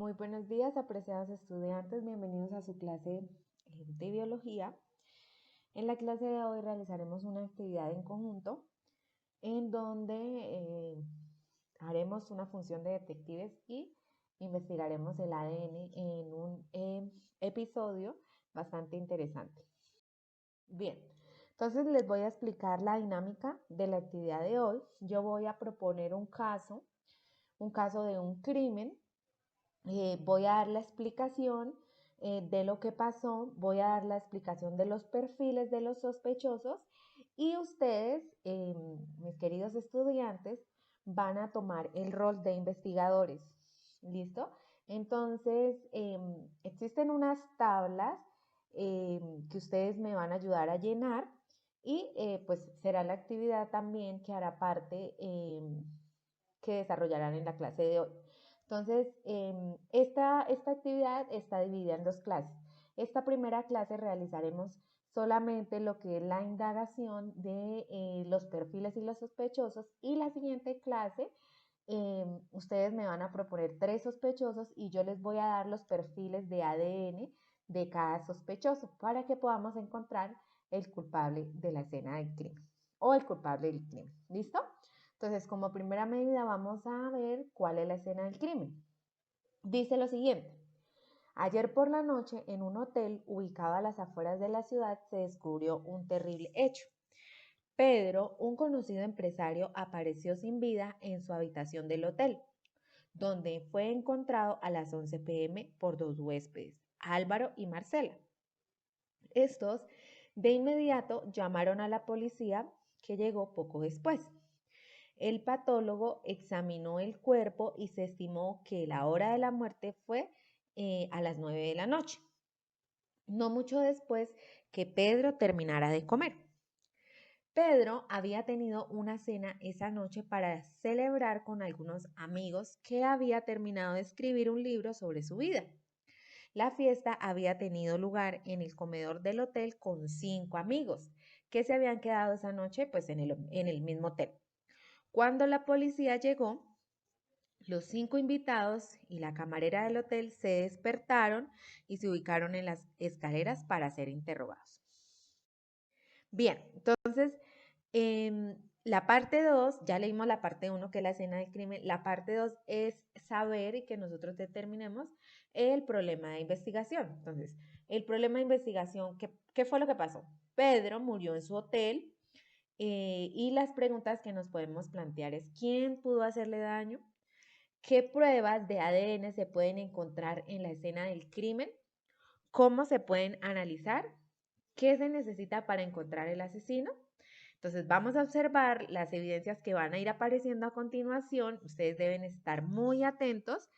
Muy buenos días, apreciados estudiantes. Bienvenidos a su clase de biología. En la clase de hoy realizaremos una actividad en conjunto en donde haremos una función de detectives y investigaremos el ADN en un episodio bastante interesante. Bien, entonces les voy a explicar la dinámica de la actividad de hoy. Yo voy a proponer un caso de un crimen. Voy a dar la explicación de lo que pasó, voy a dar la explicación de los perfiles de los sospechosos y ustedes, mis queridos estudiantes, van a tomar el rol de investigadores. ¿Listo? Entonces, existen unas tablas que ustedes me van a ayudar a llenar y pues será la actividad también que hará parte que desarrollarán en la clase de hoy. Entonces, esta actividad está dividida en dos clases. Esta primera clase realizaremos solamente lo que es la indagación de los perfiles y los sospechosos, y la siguiente clase ustedes me van a proponer 3 sospechosos y yo les voy a dar los perfiles de ADN de cada sospechoso para que podamos encontrar el culpable de la escena del crimen o el culpable del crimen. ¿Listo? Entonces, como primera medida vamos a ver cuál es la escena del crimen. Dice lo siguiente: ayer por la noche, en un hotel ubicado a las afueras de la ciudad, se descubrió un terrible hecho. Pedro, un conocido empresario, apareció sin vida en su habitación del hotel, donde fue encontrado a las 11 p.m. por 2 huéspedes, Álvaro y Marcela. Estos de inmediato llamaron a la policía, que llegó poco después. El patólogo examinó el cuerpo y se estimó que la hora de la muerte fue a las 9 de la noche, no mucho después que Pedro terminara de comer. Pedro había tenido una cena esa noche para celebrar con algunos amigos que había terminado de escribir un libro sobre su vida. La fiesta había tenido lugar en el comedor del hotel con 5 amigos que se habían quedado esa noche pues, en el mismo hotel. Cuando la policía llegó, los 5 invitados y la camarera del hotel se despertaron y se ubicaron en las escaleras para ser interrogados. Bien, entonces, la parte 2, ya leímos la parte 1, que es la escena del crimen. La parte 2 es saber y que nosotros determinemos el problema de investigación. Entonces, el problema de investigación, ¿qué fue lo que pasó? Pedro murió en su hotel y las preguntas que nos podemos plantear es: ¿quién pudo hacerle daño? ¿Qué pruebas de ADN se pueden encontrar en la escena del crimen? ¿Cómo se pueden analizar? ¿Qué se necesita para encontrar el asesino? Entonces vamos a observar las evidencias que van a ir apareciendo a continuación. Ustedes deben estar muy atentos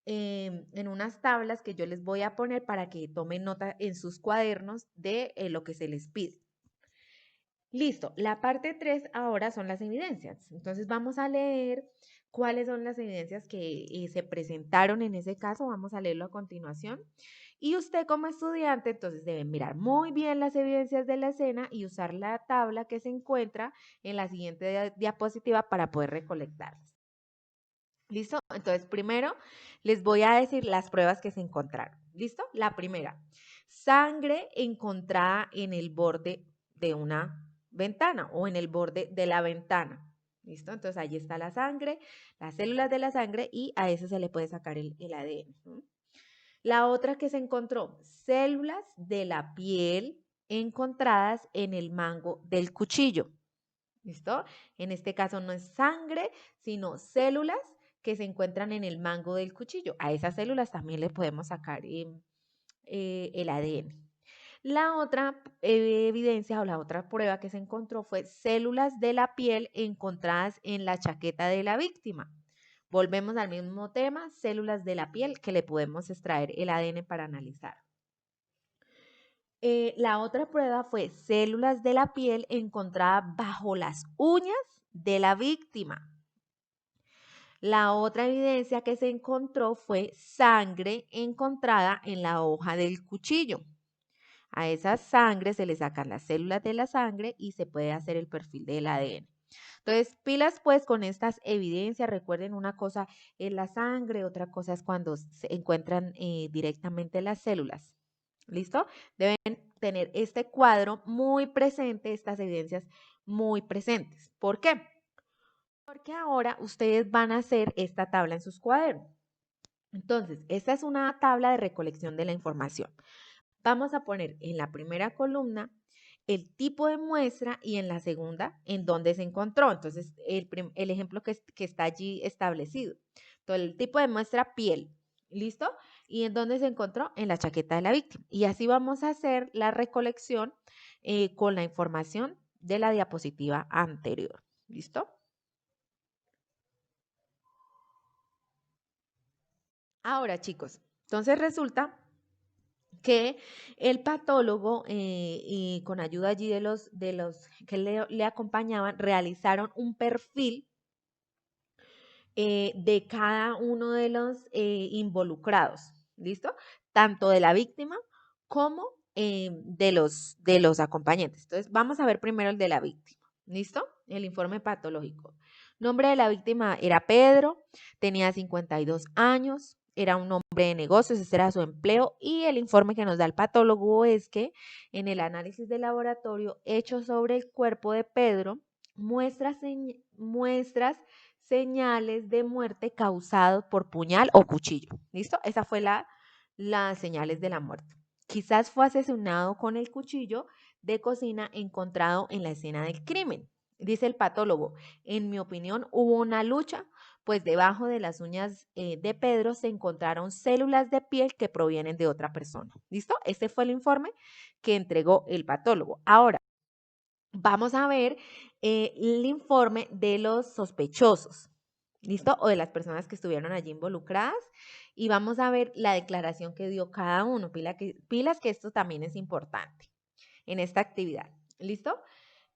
en unas tablas que yo les voy a poner para que tomen nota en sus cuadernos de lo que se les pide. Listo, la parte 3 ahora son las evidencias. Entonces vamos a leer cuáles son las evidencias que se presentaron en ese caso. Vamos a leerlo a continuación. Y usted como estudiante entonces debe mirar muy bien las evidencias de la escena y usar la tabla que se encuentra en la siguiente diapositiva para poder recolectarlas. ¿Listo? Entonces primero les voy a decir las pruebas que se encontraron. ¿Listo? La primera: sangre encontrada en el borde de una ventana o en el borde de la ventana. ¿Listo? Entonces ahí está la sangre, las células de la sangre, y a eso se le puede sacar el ADN. La otra que se encontró: células de la piel encontradas en el mango del cuchillo. ¿Listo? En este caso no es sangre, sino células que se encuentran en el mango del cuchillo. A esas células también le podemos sacar el ADN. La otra evidencia o la otra prueba que se encontró fue células de la piel encontradas en la chaqueta de la víctima. Volvemos al mismo tema: células de la piel que le podemos extraer el ADN para analizar. La otra prueba fue células de la piel encontradas bajo las uñas de la víctima. La otra evidencia que se encontró fue sangre encontrada en la hoja del cuchillo. A esa sangre se le sacan las células de la sangre y se puede hacer el perfil del ADN. Entonces, pilas pues con estas evidencias. Recuerden, una cosa es la sangre, otra cosa es cuando se encuentran directamente las células. ¿Listo? Deben tener este cuadro muy presente, estas evidencias muy presentes. ¿Por qué? Porque ahora ustedes van a hacer esta tabla en sus cuadernos. Entonces, esta es una tabla de recolección de la información. Vamos a poner en la primera columna el tipo de muestra y en la segunda en dónde se encontró. Entonces, el ejemplo que está allí establecido. Entonces, el tipo de muestra, piel. ¿Listo? ¿Y en dónde se encontró? En la chaqueta de la víctima. Y así vamos a hacer la recolección con la información de la diapositiva anterior. ¿Listo? Ahora, chicos, entonces resulta que el patólogo, y con ayuda allí de los que le acompañaban, realizaron un perfil de cada uno de los involucrados, ¿listo? Tanto de la víctima como de los acompañantes. Entonces, vamos a ver primero el de la víctima, ¿listo? El informe patológico. Nombre de la víctima era Pedro, tenía 52 años, era un hombre de negocios, ese era su empleo, y el informe que nos da el patólogo es que en el análisis de laboratorio hecho sobre el cuerpo de Pedro, muestras señales de muerte causados por puñal o cuchillo. ¿Listo? Esa fue las señales de la muerte. Quizás fue asesinado con el cuchillo de cocina encontrado en la escena del crimen. Dice el patólogo, en mi opinión hubo una lucha, pues debajo de las uñas de Pedro se encontraron células de piel que provienen de otra persona. ¿Listo? Este fue el informe que entregó el patólogo. Ahora, vamos a ver el informe de los sospechosos, ¿listo? O de las personas que estuvieron allí involucradas. Y vamos a ver la declaración que dio cada uno. Pilas que esto también es importante en esta actividad. ¿Listo?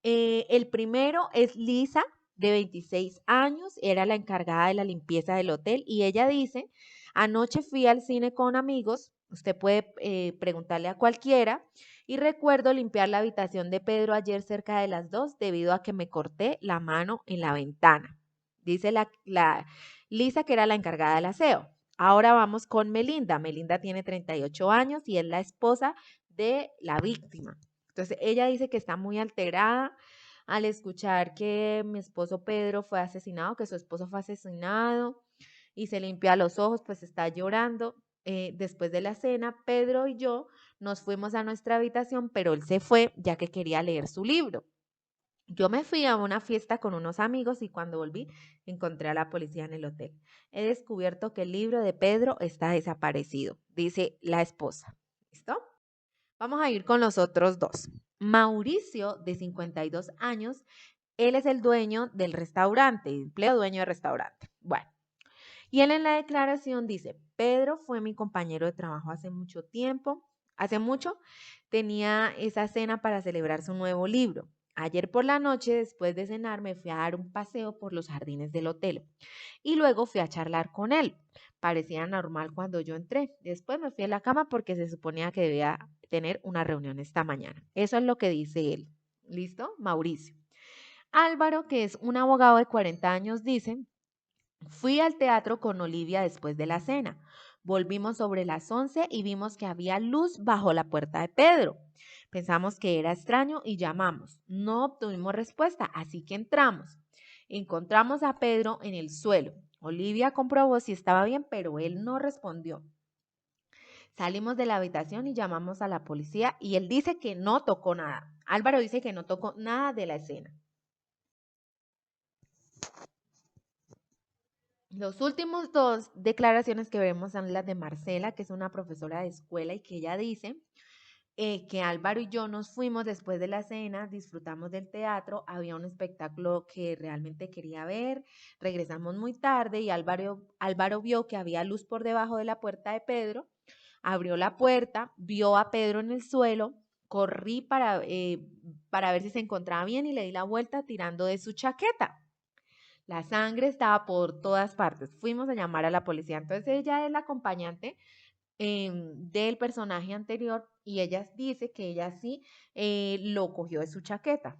El primero es Lisa, de 26 años, era la encargada de la limpieza del hotel y ella dice, anoche fui al cine con amigos, usted puede preguntarle a cualquiera, y recuerdo limpiar la habitación de Pedro ayer cerca de las 2 debido a que me corté la mano en la ventana. Dice la Lisa, que era la encargada del aseo. Ahora vamos con Melinda. Melinda tiene 38 años y es la esposa de la víctima. Entonces, ella dice que está muy alterada al escuchar que mi esposo Pedro fue asesinado, que su esposo fue asesinado y se limpia los ojos, pues está llorando. Después de la cena, Pedro y yo nos fuimos a nuestra habitación, pero él se fue ya que quería leer su libro. Yo me fui a una fiesta con unos amigos y cuando volví encontré a la policía en el hotel. He descubierto que el libro de Pedro está desaparecido, dice la esposa. ¿Listo? Vamos a ir con los otros dos. Mauricio, de 52 años, él es el dueño del restaurante, empleo dueño de restaurante. Bueno, y él en la declaración dice, Pedro fue mi compañero de trabajo hace mucho tiempo, hace mucho tenía esa cena para celebrar su nuevo libro. Ayer por la noche, después de cenar, me fui a dar un paseo por los jardines del hotel y luego fui a charlar con él. Parecía normal cuando yo entré. Después me fui a la cama porque se suponía que debía tener una reunión esta mañana. Eso es lo que dice él. ¿Listo? Mauricio. Álvaro, que es un abogado de 40 años, dice, fui al teatro con Olivia después de la cena. Volvimos sobre las 11 y vimos que había luz bajo la puerta de Pedro. Pensamos que era extraño y llamamos. No obtuvimos respuesta, así que entramos. Encontramos a Pedro en el suelo. Olivia comprobó si estaba bien, pero él no respondió. Salimos de la habitación y llamamos a la policía y él dice que no tocó nada. Álvaro dice que no tocó nada de la escena. Los últimos dos declaraciones que vemos son las de Marcela, que es una profesora de escuela y que ella dice que Álvaro y yo nos fuimos después de la cena, disfrutamos del teatro, había un espectáculo que realmente quería ver, regresamos muy tarde y Álvaro vio que había luz por debajo de la puerta de Pedro, abrió la puerta, vio a Pedro en el suelo, corrí para ver si se encontraba bien y le di la vuelta tirando de su chaqueta. La sangre estaba por todas partes. Fuimos a llamar a la policía. Entonces ella es la acompañante del personaje anterior y ella dice que ella sí lo cogió de su chaqueta.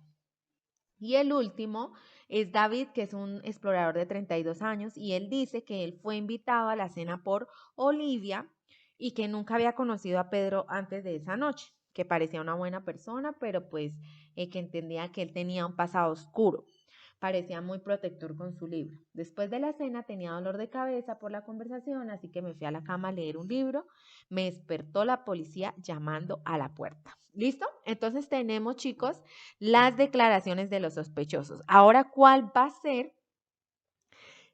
Y el último es David, que es un explorador de 32 años, y él dice que él fue invitado a la cena por Olivia y que nunca había conocido a Pedro antes de esa noche, que parecía una buena persona, pero pues que entendía que él tenía un pasado oscuro. Parecía muy protector con su libro. Después de la cena tenía dolor de cabeza por la conversación, así que me fui a la cama a leer un libro. Me despertó la policía llamando a la puerta. ¿Listo? Entonces tenemos, chicos, las declaraciones de los sospechosos. Ahora, ¿cuál va a ser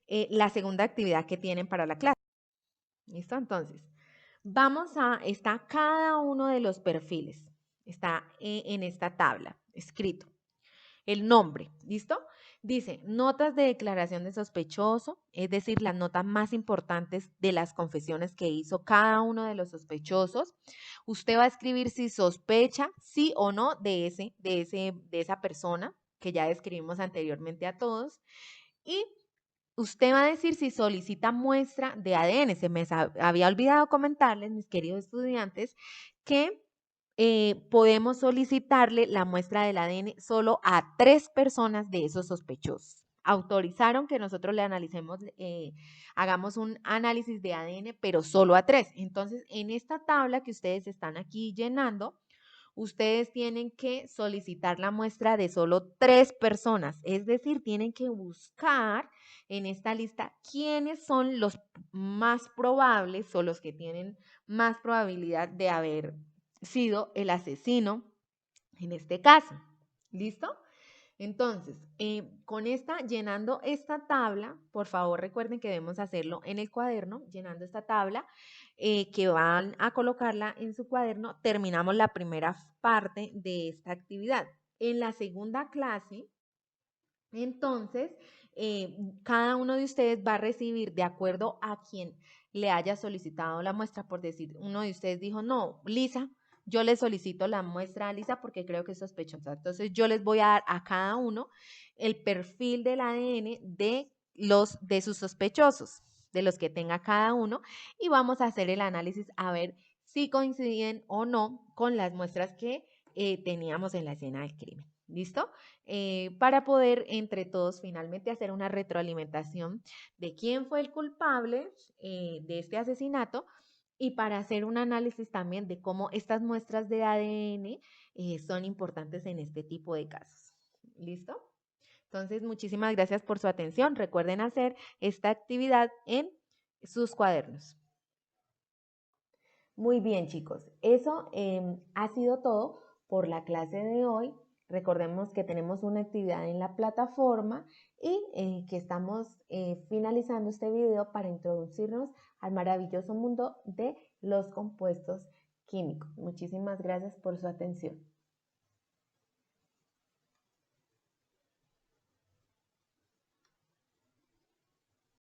la segunda actividad que tienen para la clase? ¿Listo? Entonces, está cada uno de los perfiles, está en esta tabla, escrito. El nombre, ¿listo? Dice, notas de declaración de sospechoso, es decir, las notas más importantes de las confesiones que hizo cada uno de los sospechosos. Usted va a escribir si sospecha, sí o no, de esa persona que ya describimos anteriormente a todos. Y usted va a decir si solicita muestra de ADN. Se me había olvidado comentarles, mis queridos estudiantes, que podemos solicitarle la muestra del ADN solo a 3 personas de esos sospechosos. Autorizaron que nosotros le analicemos, hagamos un análisis de ADN, pero solo a 3. Entonces, en esta tabla que ustedes están aquí llenando, ustedes tienen que solicitar la muestra de solo 3 personas, es decir, tienen que buscar en esta lista quiénes son los más probables o los que tienen más probabilidad de haber sido el asesino en este caso. ¿Listo? Entonces, llenando esta tabla, por favor recuerden que debemos hacerlo en el cuaderno, llenando esta tabla, que van a colocarla en su cuaderno, terminamos la primera parte de esta actividad. En la segunda clase, entonces, cada uno de ustedes va a recibir, de acuerdo a quien le haya solicitado la muestra, por decir, uno de ustedes dijo, no, Lisa, yo le solicito la muestra a Lisa porque creo que es sospechosa. Entonces, yo les voy a dar a cada uno el perfil del ADN de sus sospechosos, de los que tenga cada uno, y vamos a hacer el análisis a ver si coinciden o no con las muestras que teníamos en la escena del crimen. ¿Listo? Para poder entre todos finalmente hacer una retroalimentación de quién fue el culpable de este asesinato y para hacer un análisis también de cómo estas muestras de ADN son importantes en este tipo de casos. ¿Listo? Entonces, muchísimas gracias por su atención. Recuerden hacer esta actividad en sus cuadernos. Muy bien, chicos. Eso ha sido todo por la clase de hoy. Recordemos que tenemos una actividad en la plataforma y que estamos finalizando este video para introducirnos al maravilloso mundo de los compuestos químicos. Muchísimas gracias por su atención.